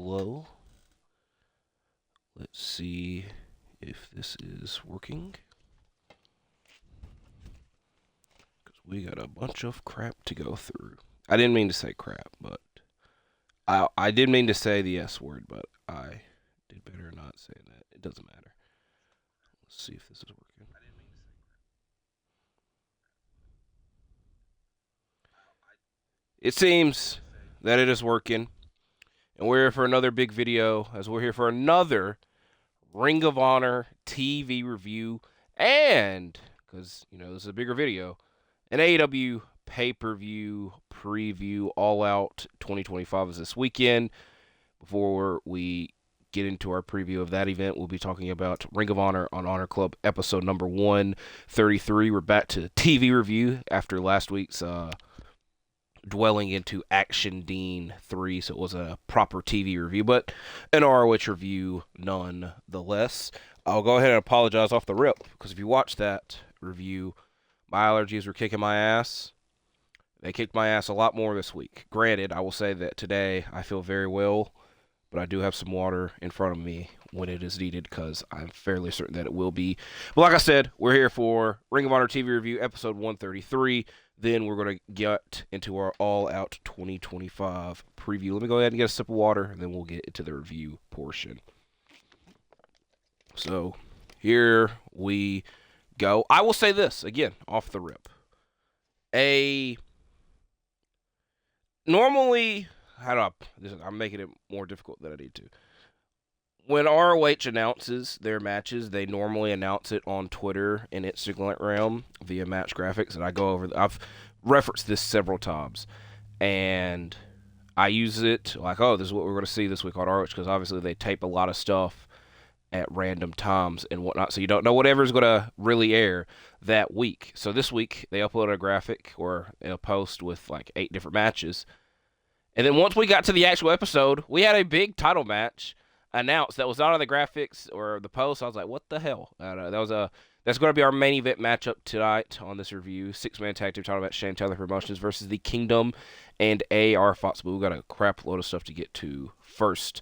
slow. Let's see if this is working. Because we got a bunch of crap to go through. I didn't mean to say crap, but I did mean to say the S word, but I did better not saying that. It doesn't matter. Let's see if this is working. It seems that it is working. And we're here for another big video, as we're here for another Ring of Honor TV review. And, because, this is a bigger video, an AEW pay-per-view preview. All Out 2025 is this weekend. Before we get into our preview of that event, we'll be talking about Ring of Honor on Honor Club episode number 133. We're back to the TV review after last week's dwelling into Action Dean 3, so it was a proper TV review, but an ROH review nonetheless. I'll go ahead and apologize off the rip, because if you watch that review, my allergies were kicking my ass. They kicked my ass a lot more this week. Granted, I will say that today I feel very well, but I do have some water in front of me when it is needed, because I'm fairly certain that it will be. But like I said, we're here for Ring of Honor TV review, episode 133. Then we're going to get into our All Out 2025 preview. Let me go ahead and get a sip of water, and then we'll get into the review portion. So, here we go. I will say this, again, off the rip. Normally, I'm making it more difficult than I need to. When ROH announces their matches, they normally announce it on Twitter and Instagram via match graphics, and I've referenced this several times, and I use it like, oh, this is what we're going to see this week on ROH, because obviously they tape a lot of stuff at random times and whatnot, so you don't know whatever's going to really air that week. So this week, they uploaded a graphic or a post with like 8 different matches, and then once we got to the actual episode, we had a big title match announced that was not on the graphics or the post. I was like, what the hell? That's going to be our main event matchup tonight on this review. 6-man tag team title match, Shane Taylor Promotions versus the Kingdom and AR Fox. But we've got a crap load of stuff to get to first.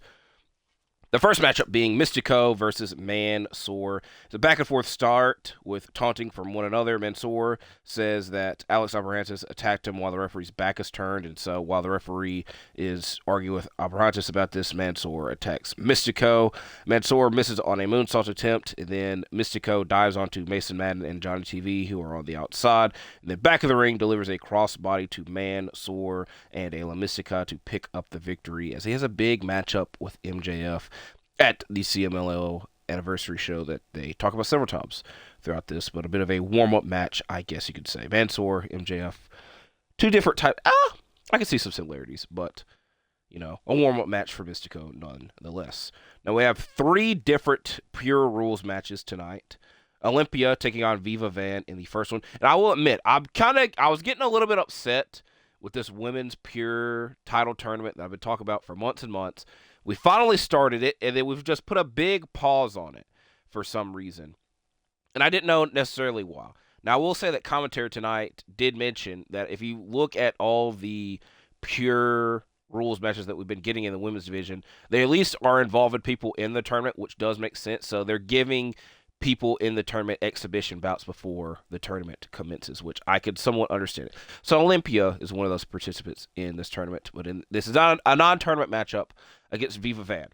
The first matchup being Mystico versus Mansoor. It's a back-and-forth start with taunting from one another. Mansoor says that Alex Abrahantes attacked him while the referee's back is turned, and so while the referee is arguing with Abrahantes about this, Mansoor attacks Mystico. Mansoor misses on a moonsault attempt, and then Mystico dives onto Mason Madden and Johnny TV, who are on the outside. And then back of the ring delivers a crossbody to Mansoor and Ayla Mystica to pick up the victory, as he has a big matchup with MJF at the CMLL anniversary show that they talk about several times throughout this, but a bit of a warm-up match, I guess you could say. Mansoor, MJF, two different types. I can see some similarities, but, a warm-up match for Mystico nonetheless. Now, we have 3 different Pure Rules matches tonight. Olympia taking on Viva Van in the first one. And I will admit, I was getting a little bit upset with this women's Pure title tournament that I've been talking about for months and months. We finally started it, and then we've just put a big pause on it for some reason. And I didn't know necessarily why. Now, I will say that commentary tonight did mention that if you look at all the Pure Rules matches that we've been getting in the women's division, they at least are involving people in the tournament, which does make sense. So they're giving people in the tournament exhibition bouts before the tournament commences, which I could somewhat understand it. So Olympia is one of those participants in this tournament, but this is not a non-tournament matchup against Viva Van.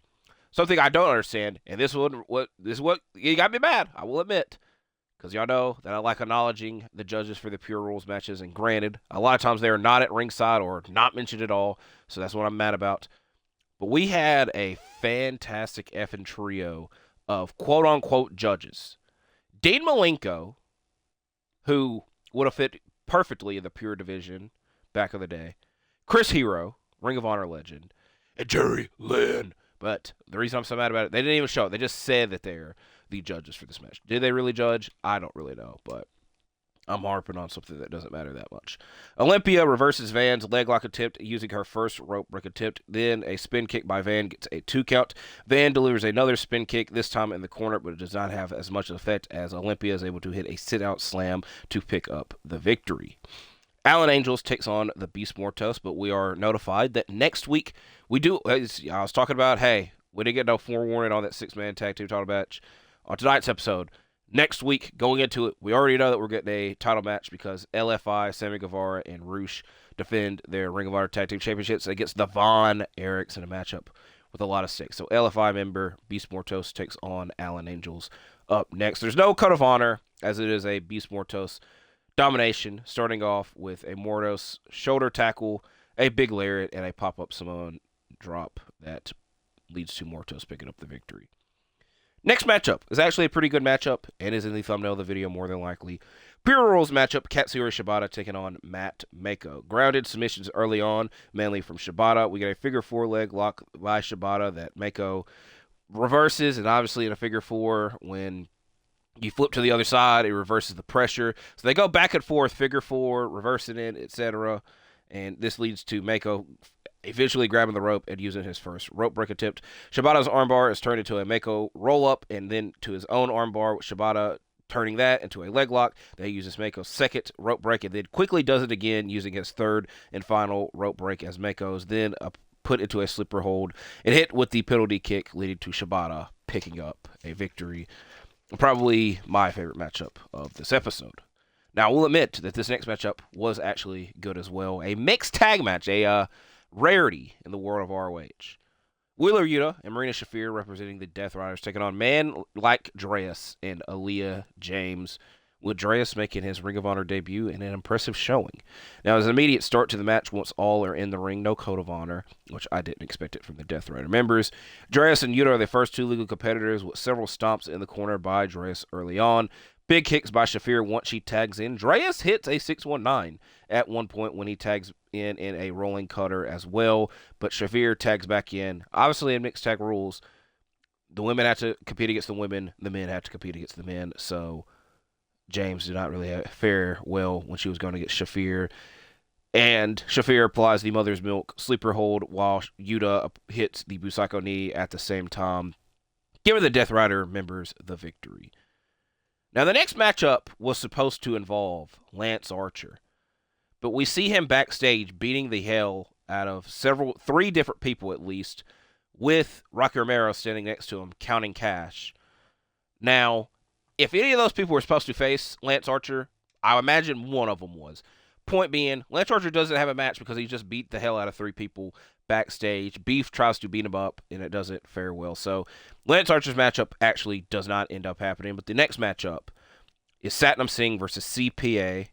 Something I don't understand, and this is what you got me mad, I will admit, because y'all know that I like acknowledging the judges for the Pure Rules matches, and granted, a lot of times they are not at ringside or not mentioned at all, so that's what I'm mad about. But we had a fantastic effing trio of quote-unquote judges. Dean Malenko, who would have fit perfectly in the Pure division back in the day. Chris Hero, Ring of Honor legend. And Jerry Lynn. But the reason I'm so mad about it, they didn't even show it. They just said that they're the judges for this match. Did they really judge? I don't really know, but I'm harping on something that doesn't matter that much. Olympia reverses Van's leg lock attempt using her first rope break attempt. Then a spin kick by Van gets a 2 count. Van delivers another spin kick, this time in the corner, but it does not have as much effect as Olympia is able to hit a sit-out slam to pick up the victory. Alan Angels takes on the Beast Mortos, but we are notified that next week we do. As I was talking about, hey, we didn't get no forewarning on that 6-man tag team title match on tonight's episode. Next week, going into it, we already know that we're getting a title match because LFI, Sammy Guevara, and Roosh defend their Ring of Honor Tag Team Championships against the Von Erichs in a matchup with a lot of stakes. So LFI member Beast Mortos takes on Alan Angels up next. There's no Code of Honor, as it is a Beast Mortos domination, starting off with a Mortos shoulder tackle, a big lariat, and a pop-up Samoan drop that leads to Mortos picking up the victory. Next matchup is actually a pretty good matchup and is in the thumbnail of the video more than likely. Pure Rules matchup, Katsuyori Shibata taking on Matt Mako. Grounded submissions early on, mainly from Shibata. We get a figure 4 leg lock by Shibata that Mako reverses, and obviously in a figure 4, when you flip to the other side, it reverses the pressure. So they go back and forth, figure 4, reversing it, etc. And this leads to Mako eventually grabbing the rope and using his first rope break attempt. Shibata's armbar is turned into a Mako roll-up and then to his own armbar, with Shibata turning that into a leg lock. They uses Mako's second rope break and then quickly does it again using his third and final rope break as Mako's then put into a slipper hold and hit with the penalty kick, leading to Shibata picking up a victory. Probably my favorite matchup of this episode. Now, we'll admit that this next matchup was actually good as well. A mixed tag match, a rarity in the world of ROH. Wheeler Yuta and Marina Shafir representing the Death Riders taking on Man Like Dreas and Aaliyah James, with Dreas making his Ring of Honor debut in an impressive showing. Now, as an immediate start to the match, once all are in the ring, no Code of Honor, which I didn't expect it from the Death Rider members. Dreas and Yuta are the first two legal competitors, with several stomps in the corner by Dreas early on. Big kicks by Shafir once she tags in. Dreas hits a 619 at one point when he tags in a rolling cutter as well, but Shafir tags back in. Obviously, in mixed tag rules, the women have to compete against the women, the men have to compete against the men, so James did not really fare well when she was going to get Shafir. And Shafir applies the Mother's Milk sleeper hold while Yuta hits the Busaiku knee at the same time, giving the Death Rider members the victory. Now, the next matchup was supposed to involve Lance Archer, but we see him backstage beating the hell out of three different people at least, with Rocky Romero standing next to him counting cash. Now, if any of those people were supposed to face Lance Archer, I imagine one of them was. Point being, Lance Archer doesn't have a match because he just beat the hell out of three people backstage. Beef tries to beat him up, and it doesn't fare well. So, Lance Archer's matchup actually does not end up happening. But the next matchup is Satnam Singh versus CPA.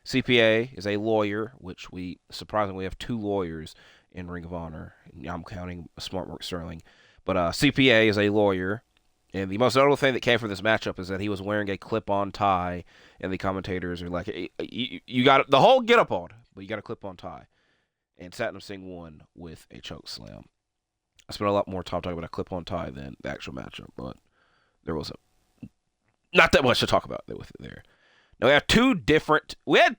CPA is a lawyer, which we surprisingly have two lawyers in Ring of Honor. I'm counting Smart Mark Sterling. But CPA is a lawyer. And the most notable thing that came from this matchup is that he was wearing a clip-on tie, and the commentators are like, you got the whole get-up on, but you got a clip-on tie. And Satnam Singh won with a choke slam. I spent a lot more time talking about a clip-on tie than the actual matchup, but there was not that much to talk about with it there. Now, we had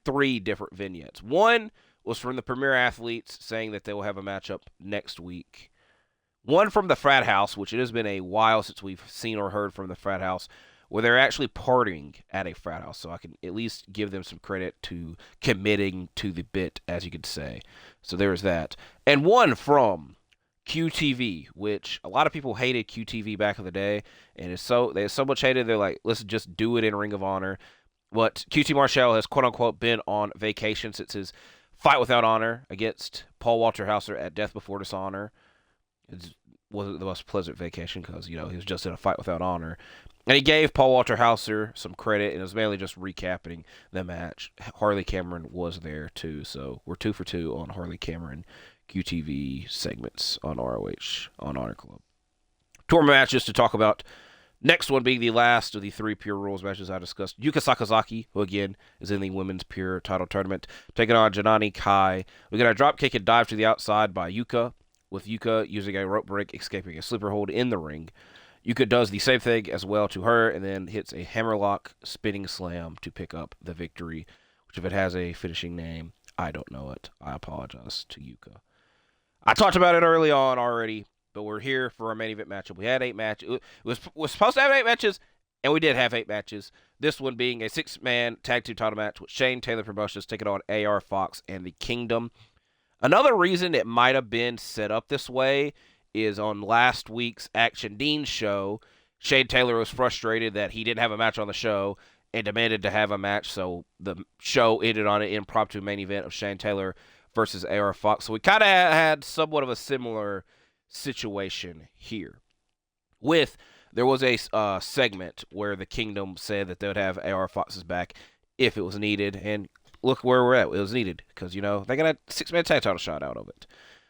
three different vignettes. One was from the Premier Athletes saying that they will have a matchup next week. One from the Frat House, which it has been a while since we've seen or heard from the Frat House, where they're actually partying at a frat house. So I can at least give them some credit to committing to the bit, as you could say. So there's that. And one from QTV, which a lot of people hated QTV back in the day. And they so much hated, they're like, let's just do it in Ring of Honor. But QT Marshall has, quote-unquote, been on vacation since his fight without honor against Paul Walter Hauser at Death Before Dishonor. It wasn't the most pleasant vacation because, he was just in a fight without honor. And he gave Paul Walter Hauser some credit, and it was mainly just recapping the match. Harley Cameron was there, too, so we're 2 for 2 on Harley Cameron QTV segments on ROH on Honor Club. Tournament matches to talk about. Next one being the last of the 3 Pure Rules matches I discussed. Yuka Sakazaki, who again is in the Women's Pure title tournament, taking on Janani Kai. We got a drop kick and dive to the outside by Yuka, with Yuka using a rope break, escaping a sleeper hold in the ring. Yuka does the same thing as well to her, and then hits a hammerlock spinning slam to pick up the victory, which if it has a finishing name, I don't know it. I apologize to Yuka. I talked about it early on already, but we're here for our main event matchup. We had 8 matches. It was supposed to have 8 matches. And we did have 8 matches. This one being a 6-man tag team title match with Shane Taylor Promotions taking on AR Fox and the Kingdom. Another reason it might have been set up this way is on last week's Action Dean show, Shane Taylor was frustrated that he didn't have a match on the show and demanded to have a match, so the show ended on an impromptu main event of Shane Taylor versus AR Fox. So we kind of had somewhat of a similar situation here. There was a segment where the Kingdom said that they would have AR Fox's back if it was needed, and look where we're at. It was needed because, they got a 6-man tag title shot out of it.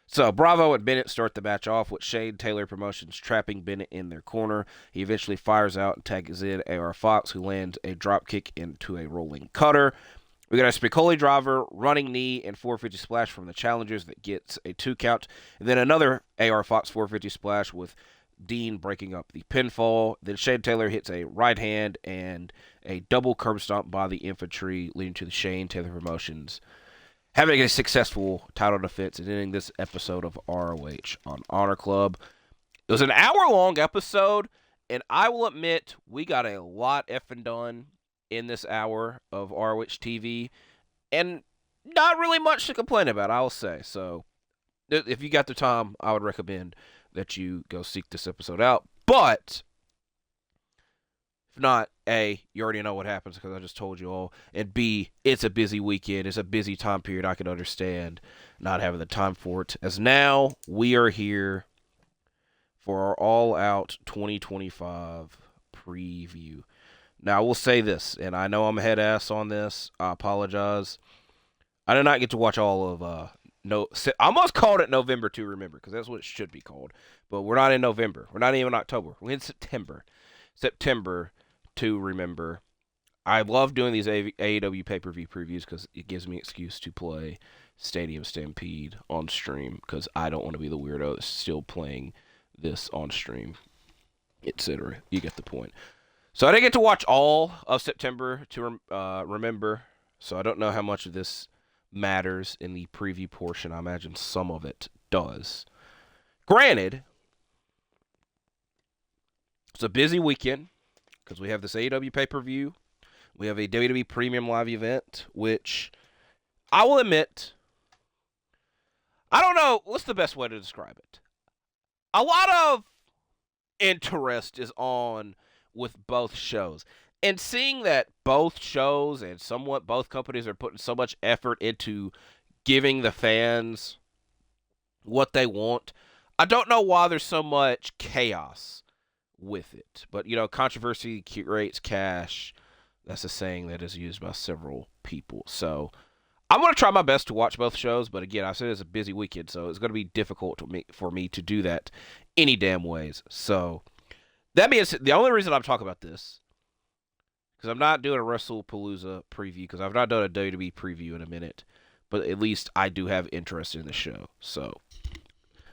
So Bravo and Bennett start the match off with Shane Taylor Promotions trapping Bennett in their corner. He eventually fires out and tags in AR Fox, who lands a dropkick into a rolling cutter. We got a Spicoli driver, running knee, and 450 splash from the challengers that gets a 2 count. And then another AR Fox 450 splash with Dean breaking up the pinfall. Then Shane Taylor hits a right hand and a double curb stomp by the infantry, leading to the Shane Taylor Promotions having a successful title defense and ending this episode of ROH on Honor Club. It was an hour-long episode, and I will admit we got a lot effing done in this hour of ROH TV, and not really much to complain about, I will say. So if you got the time, I would recommend that you go seek this episode out. But if not, A, you already know what happens because I just told you all. And B, it's a busy weekend. It's a busy time period. I can understand not having the time for it. As now, we are here for our all-out 2025 preview. Now, I will say this, and I know I'm a head ass on this. I apologize. I did not get to watch all of I almost called it November to Remember because that's what it should be called. But we're not in November. We're not even in October. We're in September. September to Remember. I love doing these AEW pay-per-view previews because it gives me an excuse to play Stadium Stampede on stream because I don't want to be the weirdo that's still playing this on stream, etc. You get the point. So I didn't get to watch all of September to Remember, so I don't know how much of this matters in the preview portion. I imagine some of it does. Granted, it's a busy weekend because we have this AEW pay-per-view. We have a WWE Premium Live event, which I will admit, I don't know, what's the best way to describe it? A lot of interest is on with both shows. And seeing that both shows and somewhat both companies are putting so much effort into giving the fans what they want, I don't know why there's so much chaos with it. But, controversy creates cash. That's a saying that is used by several people. So I'm going to try my best to watch both shows. But again, I said it's a busy weekend, so it's going to be difficult for me to do that any damn ways. So that means the only reason I'm talking about this, because I'm not doing a WrestlePalooza preview, because I've not done a WWE preview in a minute, but at least I do have interest in the show. So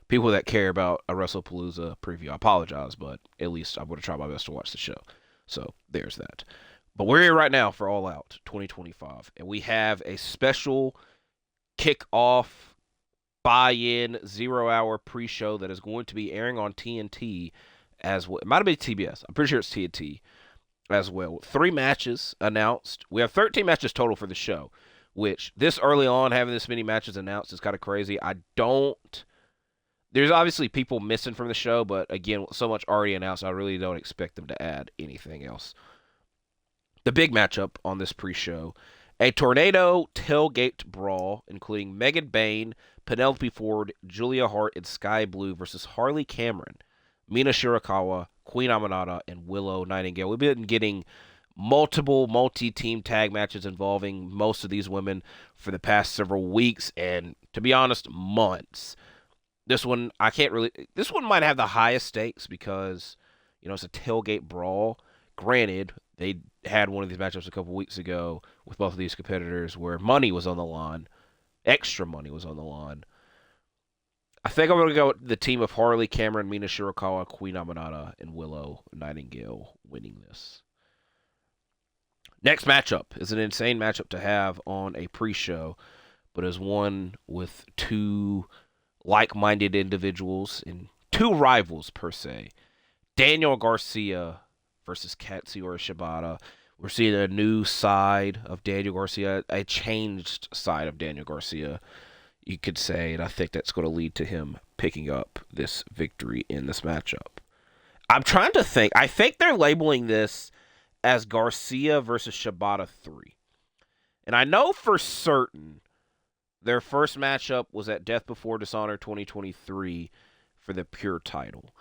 people that care about a WrestlePalooza preview, I apologize, but at least I'm going to try my best to watch the show. So there's that. But we're here right now for All Out 2025, and we have a special kick-off, buy-in, 0-hour pre-show that is going to be airing on TNT as well. It might have been TBS. I'm pretty sure it's TNT as well. 3 matches announced. We have 13 matches total for the show, which this early on, having this many matches announced is kind of crazy. There's obviously people missing from the show, but again, so much already announced, I really don't expect them to add anything else. The big matchup on this pre-show, a tornado tailgate brawl, including Megan Bayne, Penelope Ford, Julia Hart, and Sky Blue versus Harley Cameron, Mina Shirakawa, Queen Aminata, and Willow Nightingale. We've been getting multiple multi-team tag matches involving most of these women for the past several weeks, and to be honest, months. This one might have the highest stakes because, it's a tailgate brawl. Granted, they had one of these matchups a couple weeks ago with both of these competitors where money was on the line. Extra money was on the line. I think I'm going to go with the team of Harley, Cameron, Mina Shirakawa, Queen Aminata, and Willow Nightingale winning this. Next matchup is an insane matchup to have on a pre-show, but is one with 2 like-minded individuals and 2 rivals, per se. Daniel Garcia versus Katsuyori Shibata. We're seeing a new side of Daniel Garcia, a changed side of Daniel Garcia, you could say, and I think that's going to lead to him picking up this victory in this matchup. I'm trying to think. I think they're labeling this as Garcia versus Shibata 3. And I know for certain their first matchup was at Death Before Dishonor 2023 for the Pure title.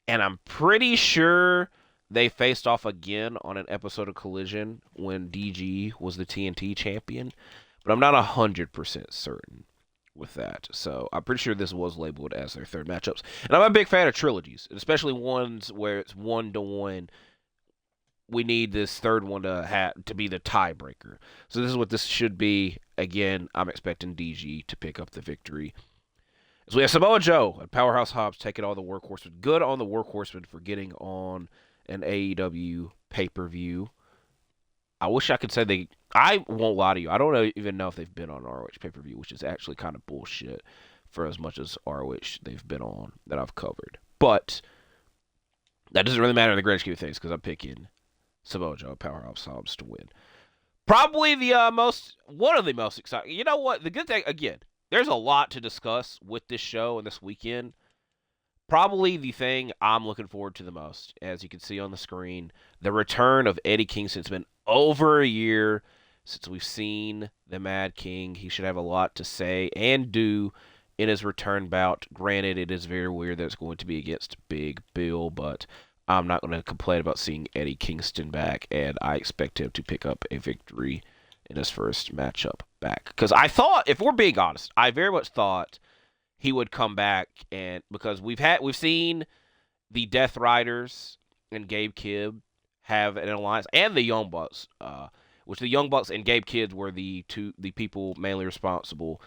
And I'm pretty sure they faced off again on an episode of Collision when DG was the TNT champion. But I'm not 100% certain with that. So I'm pretty sure this was labeled as their third matchups. And I'm a big fan of trilogies, especially ones where it's 1-to-1. We need this third one to be the tiebreaker. So this is what this should be. Again, I'm expecting DG to pick up the victory. So we have Samoa Joe and Powerhouse Hobbs taking all the Workhorsemen. Good on the Workhorsemen for getting on an AEW pay-per-view. I wish I could say I won't lie to you. I don't even know if they've been on ROH pay-per-view, which is actually kind of bullshit for as much as ROH they've been on that I've covered. But that doesn't really matter in the grand scheme of things because I'm picking Samoa Joe, Powerhouse Hobbs to win. Probably one of the most exciting. You know what? The good thing, again, there's a lot to discuss with this show and this weekend. Probably the thing I'm looking forward to the most, as you can see on the screen, the return of Eddie Kingston. It's been over a year since we've seen the Mad King. He should have a lot to say and do in his return bout. Granted, it is very weird that it's going to be against Big Bill, but I'm not going to complain about seeing Eddie Kingston back, and I expect him to pick up a victory in his first matchup back. Because I thought, if we're being honest, I very much thought he would come back, and because we've seen the Death Riders and Gabe Kidd have an alliance, and the Young Bucks, which the Young Bucks and Gabe Kidd were the people mainly responsible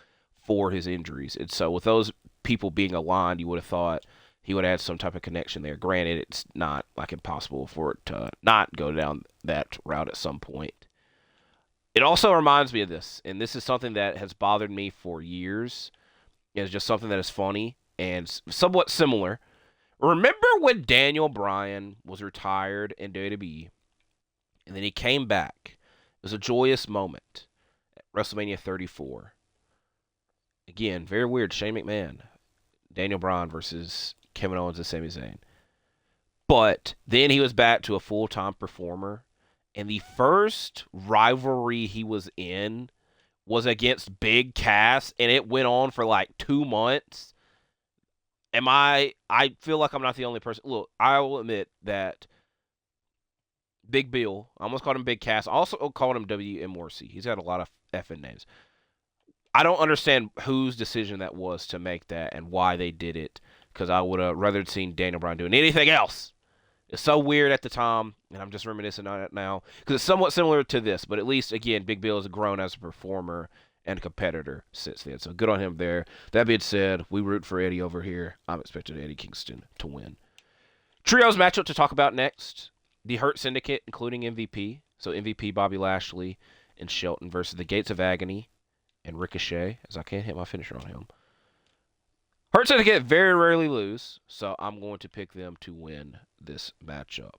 for his injuries. And so with those people being aligned, you would have thought he would add some type of connection there. Granted, it's not like impossible for it to not go down that route at some point. It also reminds me of this, and this is something that has bothered me for years. It's just something that is funny and somewhat similar. Remember when Daniel Bryan was retired in WWE, and then he came back? It was a joyous moment at WrestleMania 34. Again, very weird. Shane McMahon, Daniel Bryan versus Kevin Owens and Sami Zayn. But then he was back to a full-time performer, and the first rivalry he was in was against Big Cass, and it went on for like 2 months. I feel like I'm not the only person. Look, I will admit that Big Bill, I almost called him Big Cass. I also called him W.M. Morrissey. He's got a lot of effing names. I don't understand whose decision that was to make that and why they did it, because I would have rather seen Daniel Bryan doing anything else. It's so weird at the time, and I'm just reminiscing on it now, because it's somewhat similar to this, but at least, again, Big Bill has grown as a performer and a competitor since then, so good on him there. That being said, we root for Eddie over here. I'm expecting Eddie Kingston to win. Trios matchup to talk about next. The Hurt Syndicate, including MVP. So MVP, Bobby Lashley, and Shelton versus the Gates of Agony and Ricochet, as I can't hit my finisher on him. Hurt Syndicate very rarely lose, so I'm going to pick them to win this matchup.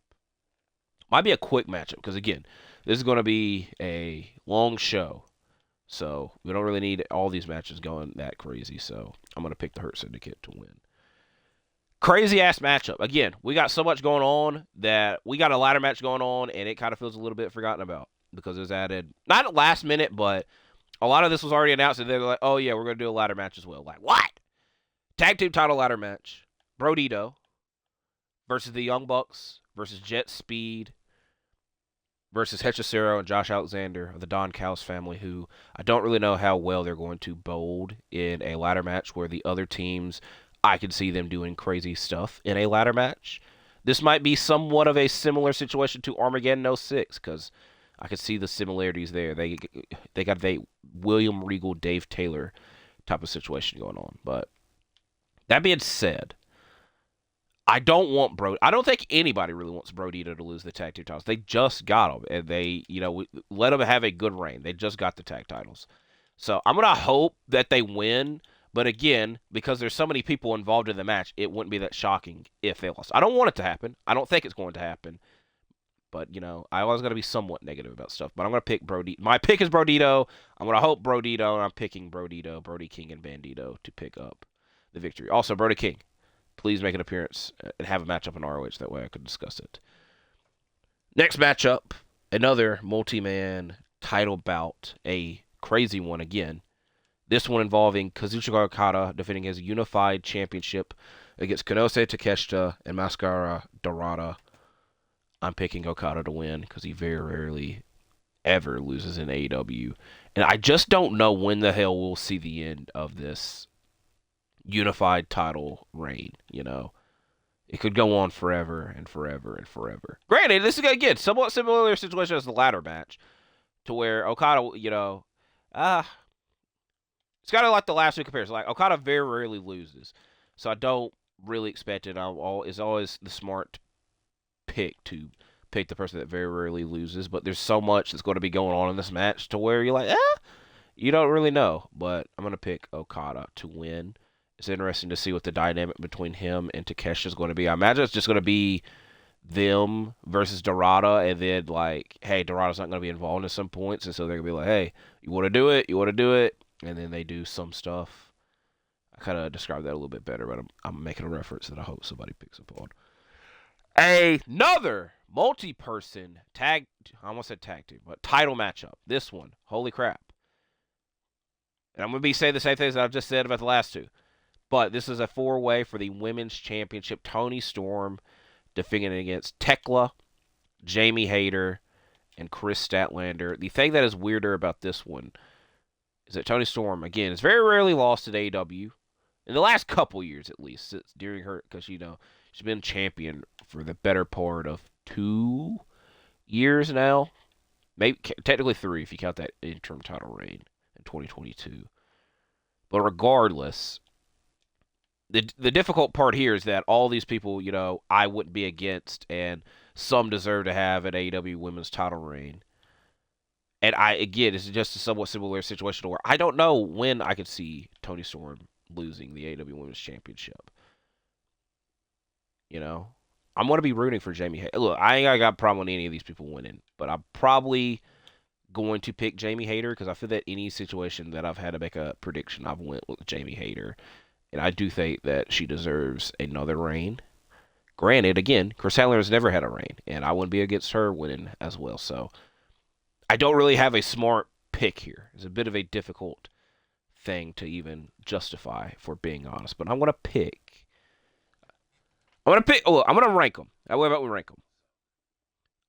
Might be a quick matchup, because again, this is going to be a long show. So we don't really need all these matches going that crazy, so I'm going to pick the Hurt Syndicate to win. Crazy-ass matchup. Again, we got so much going on that we got a ladder match going on, and it kind of feels a little bit forgotten about because it was added, not at last minute, but a lot of this was already announced, and they're like, oh, yeah, we're going to do a ladder match as well. Like, what? Tag team title ladder match. Brodito versus the Young Bucks versus Jet Speed versus Hechicero and Josh Alexander of the Don Callis family, who I don't really know how well they're going to bold in a ladder match where the other teams, I could see them doing crazy stuff in a ladder match. This might be somewhat of a similar situation to Armageddon 06, because I could see the similarities there. They got a William Regal, Dave Taylor type of situation going on. But that being said, I don't think anybody really wants Brodito to lose the tag team titles. They just got them, and they, let them have a good reign. They just got the tag titles. So I'm going to hope that they win, but again, because there's so many people involved in the match, it wouldn't be that shocking if they lost. I don't want it to happen. I don't think it's going to happen. But, I always got to be somewhat negative about stuff. But I'm going to pick Brody. My pick is Brodito. I'm going to hope Brodito, and I'm picking Brodito, Brody King, and Bandito to pick up the victory. Also, Brody King, please make an appearance and have a matchup in ROH. That way I could discuss it. Next matchup, another multi-man title bout. A crazy one again. This one involving Kazuchika Okada defending his unified championship against Konose Takeshita and Mascara Dorada. I'm picking Okada to win because he very rarely ever loses in AEW. And I just don't know when the hell we'll see the end of this unified title reign, It could go on forever and forever and forever. Granted, this is, again, somewhat similar situation as the ladder match, to where Okada, it's kind of like the last week comparison. Like, Okada very rarely loses. So I don't really expect it. It's always the smart pick to pick the person that very rarely loses, but there's so much that's going to be going on in this match to where you're like, you don't really know. But I'm going to pick Okada to win. It's interesting to see what the dynamic between him and Takeshita is going to be. I imagine it's just going to be them versus Dorada, and then like, hey, Dorada's not going to be involved at some points, and so they're going to be like, hey, you want to do it, and then they do some stuff. I kind of described that a little bit better, but I'm making a reference that I hope somebody picks up on. Another multi-person I almost said tag team, but title matchup. This one, holy crap. And I'm going to be saying the same things that I've just said about the last two. But this is a 4-way for the Women's Championship. Toni Storm defending against Tekla, Jamie Hayter, and Chris Statlander. The thing that is weirder about this one is that Toni Storm, again, is very rarely lost at AEW. In the last couple years, at least, during her, because, she's been champion for the better part of 2 years now. Maybe technically 3 if you count that interim title reign in 2022. But regardless, the difficult part here is that all these people, I wouldn't be against, and some deserve to have an AEW women's title reign. And it's just a somewhat similar situation where I don't know when I could see Toni Storm losing the AEW Women's Championship. I'm going to be rooting for Jamie Hayter. Look, I ain't got a problem with any of these people winning, but I'm probably going to pick Jamie Hayter because I feel that any situation that I've had to make a prediction, I've went with Jamie Hayter. And I do think that she deserves another reign. Granted, again, Chris Statlander has never had a reign, and I wouldn't be against her winning as well. So I don't really have a smart pick here. It's a bit of a difficult thing to even justify, for being honest. But I'm going to pick. I'm going to rank them. How about we rank them?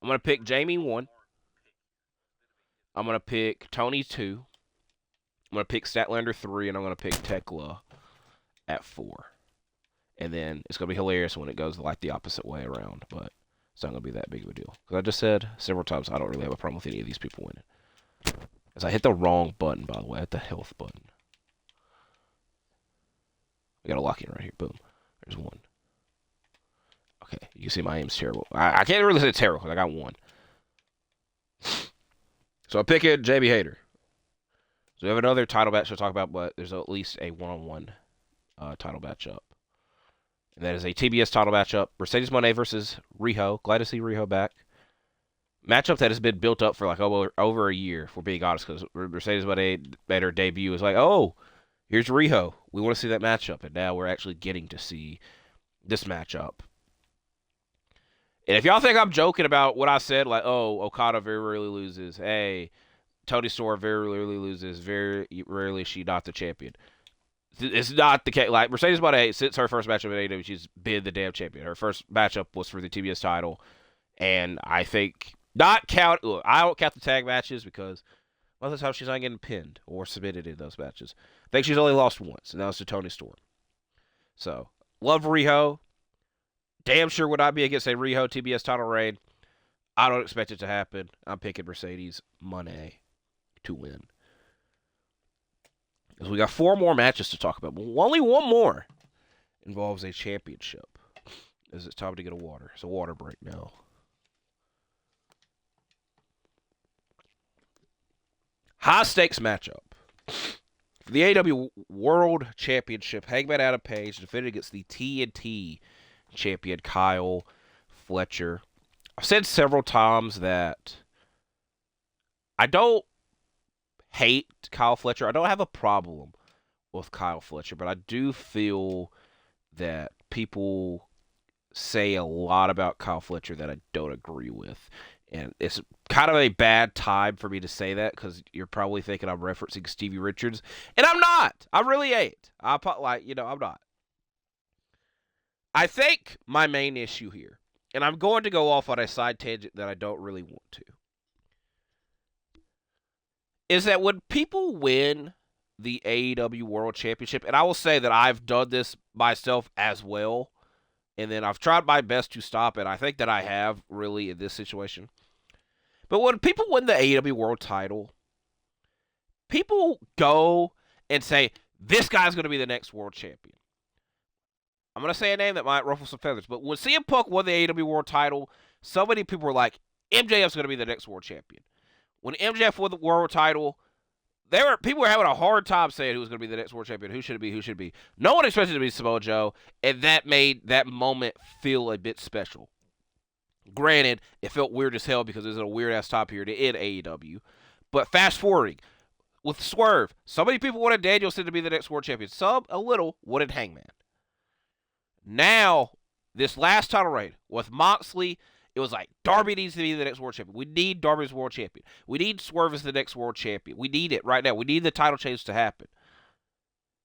I'm going to pick Jamie 1. I'm going to pick Toni 2. I'm going to pick Statlander 3, and I'm going to pick Tekla at 4. And then it's going to be hilarious when it goes like the opposite way around, but it's not going to be that big of a deal. Because I just said several times I don't really have a problem with any of these people winning. As I hit the wrong button, by the way. I hit the health button. I got a lock in right here. Boom. There's 1. Okay, you can see my aim's terrible. I can't really say terrible because I got 1. So I'm picking Jamie Hayter. So we have another title match to talk about, but there's at least a one-on-one title matchup. And that is a TBS title matchup. Mercedes Moné versus Riho. Glad to see Riho back. Matchup that has been built up for like over a year, if we're being honest, because Mercedes Moné made her debut. It's like, oh, here's Riho. We want to see that matchup. And now we're actually getting to see this matchup. And if y'all think I'm joking about what I said, like, oh, Okada very rarely loses. Hey, Toni Storm very rarely loses. Very rarely is she not the champion. It's not the case. Like, Mercedes Moné, since her first matchup at AEW, she's been the damn champion. Her first matchup was for the TBS title. And I think, I don't count the tag matches because most of the time she's not getting pinned or submitted in those matches. I think she's only lost once, and that was to Toni Storm. So, love Riho. Damn sure would I be against a Riho TBS title reign. I don't expect it to happen. I'm picking Mercedes Moné to win. Because we got 4 more matches to talk about. But only one more involves a championship. It's time to get a water. It's a water break now. High stakes matchup. For the AEW World Championship, Hangman Adam Page defended against the TNT champion Kyle Fletcher. I've said several times that I don't hate Kyle Fletcher. I don't have a problem with Kyle Fletcher, but I do feel that people say a lot about Kyle Fletcher that I don't agree with. And it's kind of a bad time for me to say that because you're probably thinking I'm referencing Stevie Richards, and I'm not. I really ain't. I'm not. I think my main issue here, and I'm going to go off on a side tangent that I don't really want to, is that when people win the AEW World Championship, and I will say that I've done this myself as well, and then I've tried my best to stop it. I think that I have really in this situation. But when people win the AEW World title, people go and say, this guy's going to be the next world champion. I'm going to say a name that might ruffle some feathers, but when CM Punk won the AEW World title, so many people were like, MJF's going to be the next world champion. When MJF won the world title, people were having a hard time saying who was going to be the next world champion. Who should it be? Who should it be? No one expected it to be Samoa Joe, and that made that moment feel a bit special. Granted, it felt weird as hell because it was a weird-ass time period in AEW. But fast forwarding, with Swerve, so many people wanted Danielson to be the next world champion. Some, a little, wanted Hangman. Now, this last title reign, with Moxley, it was like, Darby needs to be the next world champion. We need Darby as world champion. We need Swerve as the next world champion. We need it right now. We need the title change to happen.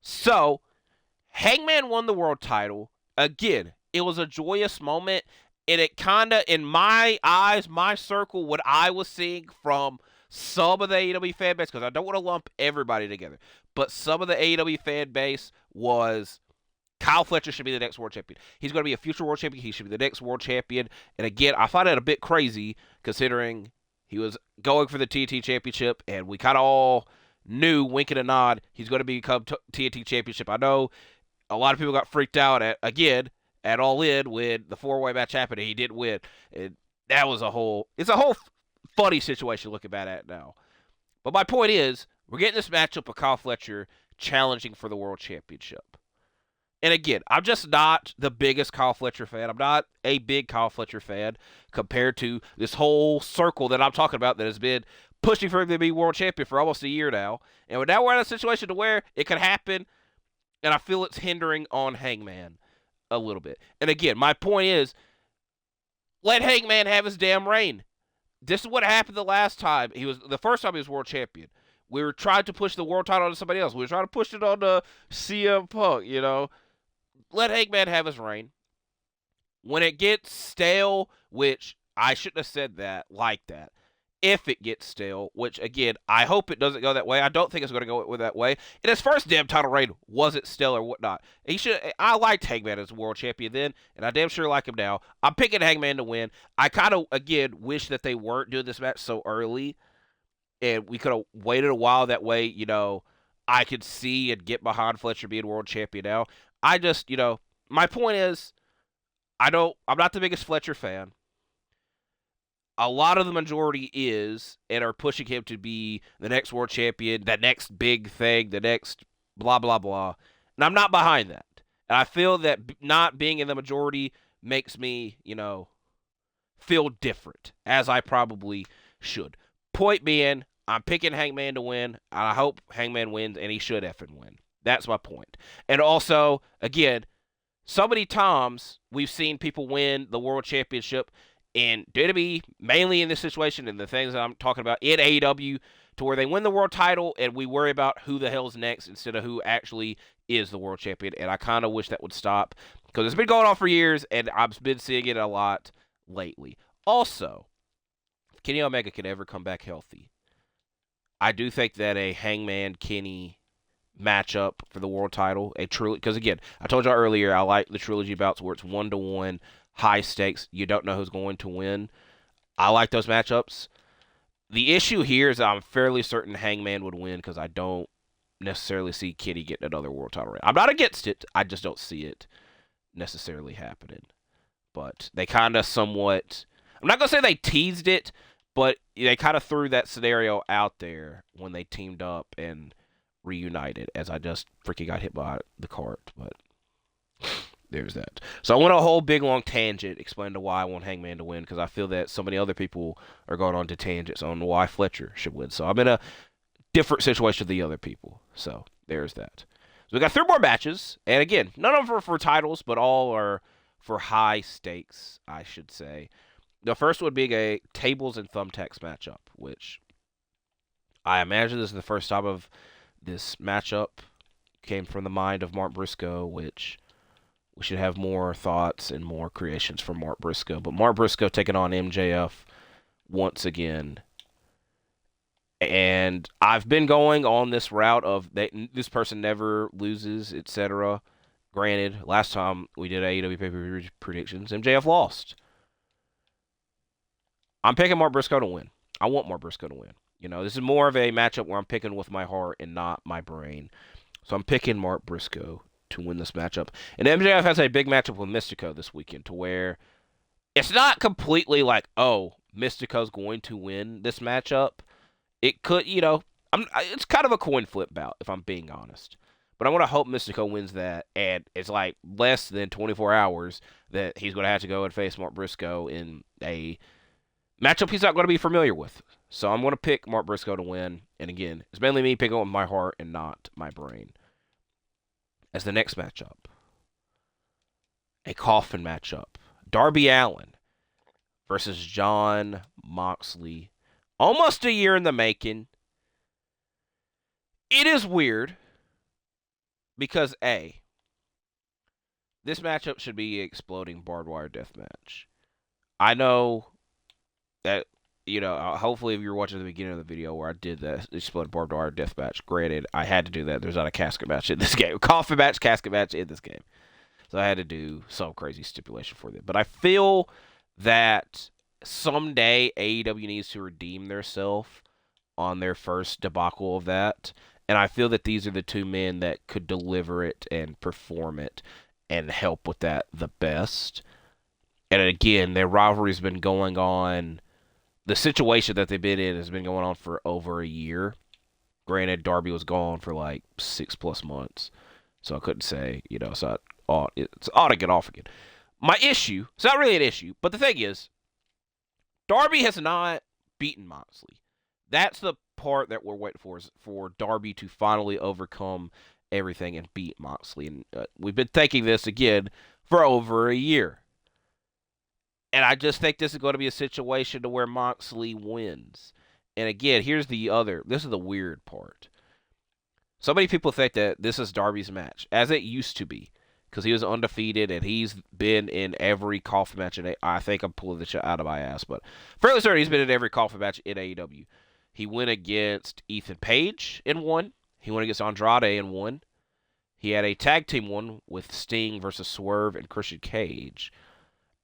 So, Hangman won the world title. Again, it was a joyous moment. And it kind of, in my eyes, my circle, what I was seeing from some of the AEW fan base, because I don't want to lump everybody together, but some of the AEW fan base was Kyle Fletcher should be the next world champion. He's going to be a future world champion. He should be the next world champion. And again, I find that a bit crazy considering he was going for the TNT championship, and we kind of all knew, wink and a nod, he's going to become TNT championship. I know a lot of people got freaked out at All In when the four-way match happened and he didn't win. And that was it's a whole funny situation looking back at it now. But my point is, we're getting this matchup of Kyle Fletcher challenging for the world championship. And again, I'm just not the biggest Kyle Fletcher fan. I'm not a big Kyle Fletcher fan compared to this whole circle that I'm talking about that has been pushing for him to be world champion for almost a year now. And now we're in a situation to where it could happen, and I feel it's hindering on Hangman a little bit. And again, my point is, let Hangman have his damn reign. This is what happened the last time. The first time he was world champion. We were trying to push the world title to somebody else. We were trying to push it on the CM Punk, Let Hangman have his reign. When it gets stale, which I shouldn't have said that like that. If it gets stale, which, again, I hope it doesn't go that way. I don't think it's going to go that way. And his first damn title reign wasn't stale or whatnot. I liked Hangman as world champion then, and I damn sure like him now. I'm picking Hangman to win. I kind of, again, wish that they weren't doing this match so early, and we could have waited a while. That way, I could see and get behind Fletcher being world champion now. I just, my point is, I'm not the biggest Fletcher fan. A lot of the majority is and are pushing him to be the next world champion, the next big thing, the next blah, blah, blah. And I'm not behind that. And I feel that not being in the majority makes me, feel different, as I probably should. Point being, I'm picking Hangman to win, and I hope Hangman wins, and he should effing win. That's my point. And also, again, so many times we've seen people win the world championship in WWE, mainly in this situation, and the things that I'm talking about in AEW, to where they win the world title and we worry about who the hell's next instead of who actually is the world champion. And I kind of wish that would stop because it's been going on for years, and I've been seeing it a lot lately. Also, if Kenny Omega can ever come back healthy, I do think that a Hangman Kenny matchup for the world title, because again, I told y'all earlier, I like the trilogy bouts where it's 1-1, high stakes, you don't know who's going to win. I like those matchups. The issue here is I'm fairly certain Hangman would win because I don't necessarily see Kenny getting another world title reign. I'm not against it, I just don't see it necessarily happening. But they kind of somewhat, I'm not going to say they teased it, but they kind of threw that scenario out there when they teamed up and reunited, as I just freaking got hit by the cart. But there's that. So I went a whole big long tangent explaining to why I want Hangman to win, because I feel that so many other people are going on to tangents on why Fletcher should win. So I'm in a different situation than the other people. So there's that. So we got 3 more matches, and again, none of them are for titles, but all are for high stakes, I should say. The first would be a tables and thumbtacks matchup, which I imagine this is the first time of this matchup. Came from the mind of Mark Briscoe, which we should have more thoughts and more creations from Mark Briscoe. But Mark Briscoe taking on MJF once again. And I've been going on this route of this person never loses, etc. Granted, last time we did AEW pay-per-view predictions, MJF lost. I'm picking Mark Briscoe to win. I want Mark Briscoe to win. You know, this is more of a matchup where I'm picking with my heart and not my brain. So I'm picking Mark Briscoe to win this matchup. And MJF has a big matchup with Mystico this weekend, to where it's not completely like, oh, Mystico's going to win this matchup. It could, you know, it's kind of a coin flip bout, if I'm being honest. But I want to hope Mystico wins that, and it's like less than 24 hours that he's going to have to go and face Mark Briscoe in a matchup he's not going to be familiar with. So I'm going to pick Mark Briscoe to win. And again, it's mainly me picking with my heart and not my brain. As the next matchup, a coffin matchup. Darby Allin versus Jon Moxley. Almost a year in the making. It is weird because, A, this matchup should be an exploding barbed wire death match. I know that, you know, hopefully if you were watching the beginning of the video where I did that exploding barbed wire death match, granted, I had to do that. There's not a casket match in this game. Coffin match, casket match in this game. So I had to do some crazy stipulation for that. But I feel that someday AEW needs to redeem themselves on their first debacle of that. And I feel that these are the 2 men that could deliver it and perform it and help with that the best. And again, their rivalry's been going on. The situation that they've been in has been going on for over a year. Granted, Darby was gone for like 6+ months. So I couldn't say, you know, so it's ought to get off again. My issue, it's not really an issue, but the thing is, Darby has not beaten Moxley. That's the part that we're waiting for, is for Darby to finally overcome everything and beat Moxley. And we've been thinking this again for over a year. And I just think this is going to be a situation to where Moxley wins. And again, this is the weird part. So many people think that this is Darby's match, as it used to be, because he was undefeated and he's been in every coffin match. I think I'm pulling this shit out of my ass, but fairly certain he's been in every coffin match in AEW. He went against Ethan Page and won. He went against Andrade and won. He had a tag team one with Sting versus Swerve and Christian Cage.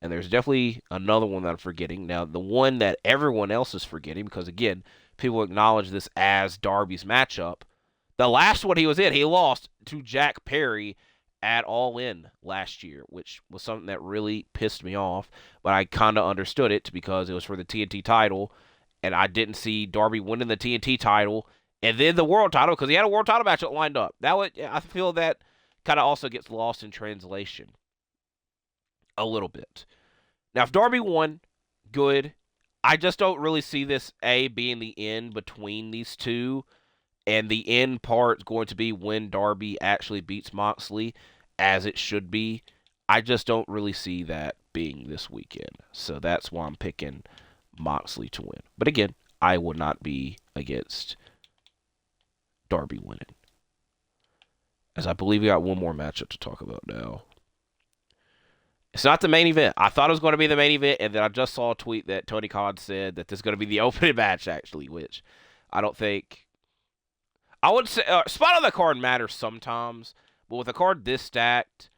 And there's definitely another one that I'm forgetting. Now, the one that everyone else is forgetting, because again, people acknowledge this as Darby's matchup. The last one he was in, he lost to Jack Perry at All In last year, which was something that really pissed me off. But I kind of understood it because it was for the TNT title, and I didn't see Darby winning the TNT title and then the world title, because he had a world title match lined up. I feel that kind of also gets lost in translation a little bit. Now, if Darby won, good. I just don't really see this being the end between these two. And the end part is going to be when Darby actually beats Moxley, as it should be. I just don't really see that being this weekend. So that's why I'm picking Moxley to win. But again, I would not be against Darby winning. As I believe we got one more matchup to talk about now. It's not the main event. I thought it was going to be the main event, and then I just saw a tweet that Tony Khan said that this is going to be the opening match, actually, which I don't think... I would say spot on the card matters sometimes, but with a card this stacked,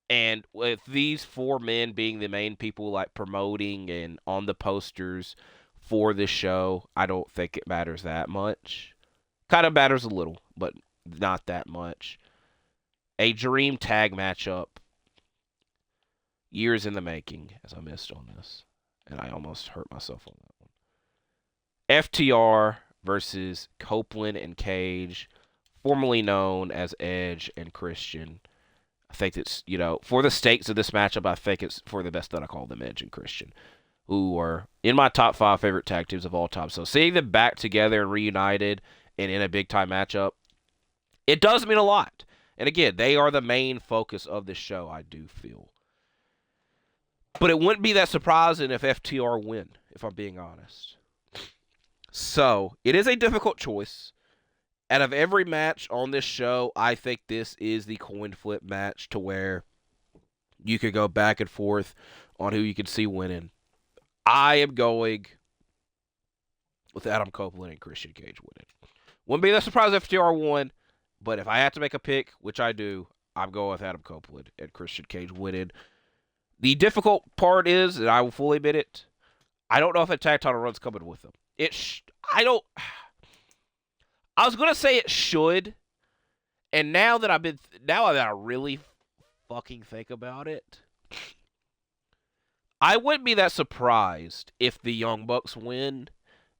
and with these 4 men being the main people like promoting and on the posters for this show, I don't think it matters that much. Kind of matters a little, but not that much. A dream tag matchup. Years in the making, as I missed on this. And I almost hurt myself on that one. FTR versus Copeland and Cage, formerly known as Edge and Christian. I think it's, for the stakes of this matchup, I think it's for the best that I call them Edge and Christian, who are in my top 5 favorite tag teams of all time. So seeing them back together and reunited and in a big time matchup, it does mean a lot. And again, they are the main focus of this show, I do feel. But it wouldn't be that surprising if FTR win, if I'm being honest. So, it is a difficult choice. Out of every match on this show, I think this is the coin flip match to where you could go back and forth on who you could see winning. I am going with Adam Copeland and Christian Cage winning. Wouldn't be that surprised if FTR won, but if I had to make a pick, which I do, I'm going with Adam Copeland and Christian Cage winning. The difficult part is, and I will fully admit it, I don't know if a tag title run's coming with them. I was gonna say it should, and now that I really fucking think about it, I wouldn't be that surprised if the Young Bucks win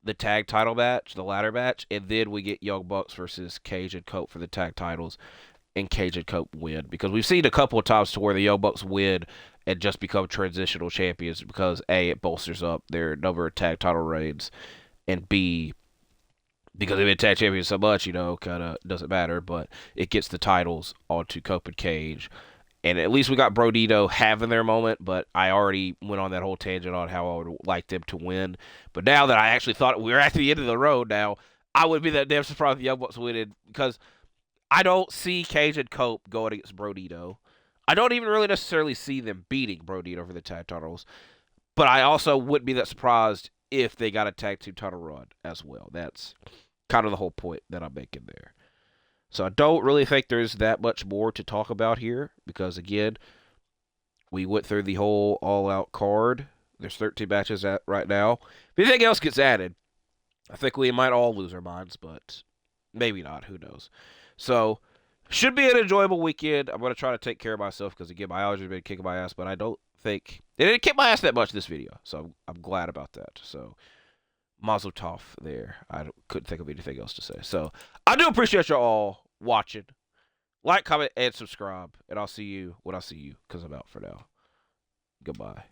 the tag title match, the ladder match, and then we get Young Bucks versus Cage and Cope for the tag titles, and Cage and Cope win. Because we've seen a couple of times to where the Young Bucks win and just become transitional champions because A, it bolsters up their number of tag title reigns, and B, because they've been tag champions so much, kind of doesn't matter, but it gets the titles onto Cope and Cage. And at least we got Brodito having their moment, but I already went on that whole tangent on how I would like them to win. But now that I actually thought we were at the end of the road now, I wouldn't be that damn surprised if the Young Bucks winning, because I don't see Cage and Cope going against Brodito. I don't even really necessarily see them beating Brodito for the tag titles, but I also wouldn't be that surprised if they got a tag team title run as well. That's kind of the whole point that I'm making there. So I don't really think there's that much more to talk about here because, again, we went through the whole all-out card. There's 13 matches right now. If anything else gets added, I think we might all lose our minds, but maybe not. Who knows? So, should be an enjoyable weekend. I'm going to try to take care of myself because, again, my allergies have been kicking my ass, but I don't think... They didn't kick my ass that much this video, so I'm glad about that. So, mazel tov there. I couldn't think of anything else to say. So, I do appreciate y'all all watching. Like, comment, and subscribe. And I'll see you when I see you, because I'm out for now. Goodbye.